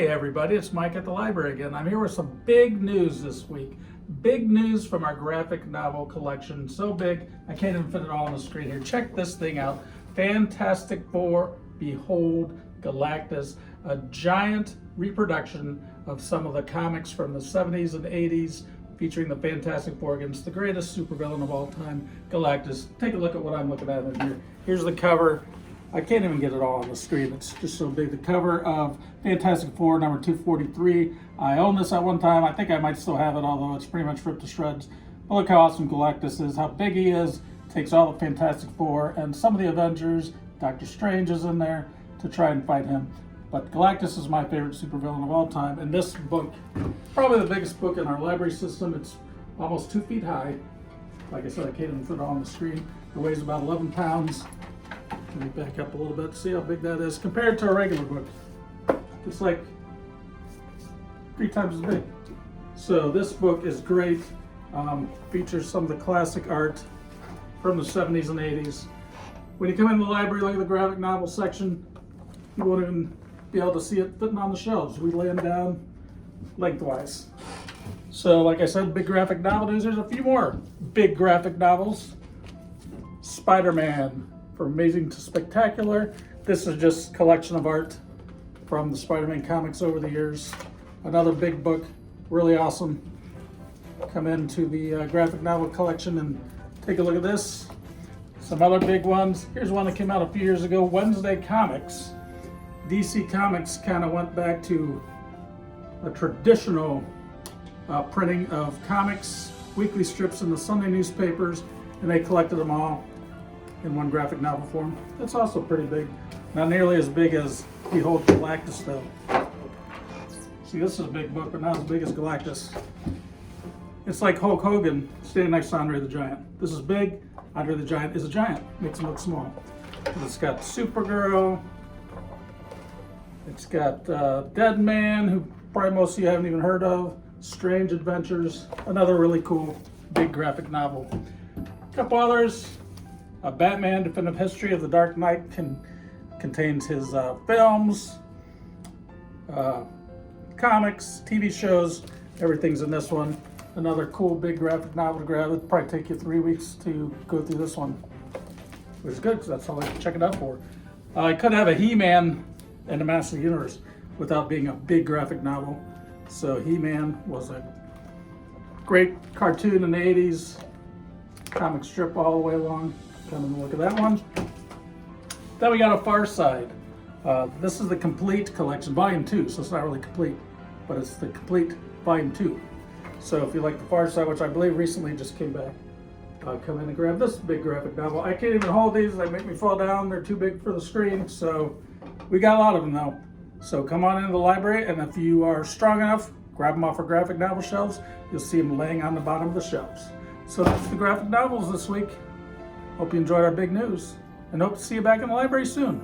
everybody, it's Mike at the library again. I'm here with some big news this week. Big news from our graphic novel collection. So big, I can't even fit it all on the screen here. Check this thing out. Fantastic Four, Behold Galactus, a giant reproduction of some of the comics from the 70s and 80s featuring the Fantastic Four against the greatest supervillain of all time, Galactus. Take a look at what I'm looking at in here. Here's the cover. I can't even get it all on the screen. It's just so big. The cover of Fantastic Four, number 243. I own this at one time. I think I might still have it, although it's pretty much ripped to shreds. But look how awesome Galactus is, how big he is. Takes all the Fantastic Four and some of the Avengers. Doctor Strange is in there to try and fight him. But Galactus is my favorite supervillain of all time. And this book, probably the biggest book in our library system. It's almost 2 feet high. Like I said, I can't even fit it on the screen. It weighs about 11 pounds. Let me back up a little bit, see how big that is compared to a regular book. It's like 3 times as big. So this book is great. Features some of the classic art from the 70s and 80s. When you come in the library, look at the graphic novel section, you won't even be able to see it fitting on the shelves. We lay them down lengthwise. So like I said, big graphic novel news. There's a few more big graphic novels. Spider-Man, from Amazing to Spectacular. This is just a collection of art from the Spider-Man comics over the years. Another big book, really awesome. Come into the graphic novel collection and take a look at this. Some other big ones. Here's one that came out a few years ago, Wednesday Comics. DC Comics kind of went back to a traditional printing of comics, weekly strips in the Sunday newspapers, and they collected them all in one graphic novel form. That's also pretty big. Not nearly as big as Behold Galactus though. See, this is a big book, but not as big as Galactus. It's like Hulk Hogan standing next to Andre the Giant. This is big, Andre the Giant is a giant. Makes him look small. It's got Supergirl. It's got Dead Man, who probably most of you haven't even heard of. Strange Adventures, another really cool big graphic novel. A couple others. Batman Definitive History of the Dark Knight contains his films, comics, TV shows, everything's in this one. Another cool big graphic novel to grab. It'll probably take you 3 weeks to go through this one, which is good because that's all I can check it out for. I couldn't have a He-Man and the Master of the Universe without being a big graphic novel. So He-Man was a great cartoon in the 80s, comic strip all the way along. Come and look at that one. Then we got a Far Side. This is the complete collection, volume 2, so it's not really complete, but it's the complete volume 2. So if you like the Far Side, which I believe recently just came back, come in and grab this big graphic novel. I can't even hold these, they make me fall down, they're too big for the screen, so we got a lot of them though. So come on into the library, and if you are strong enough, grab them off our graphic novel shelves. You'll see them laying on the bottom of the shelves. So that's the graphic novels this week. Hope you enjoyed our big news, and hope to see you back in the library soon.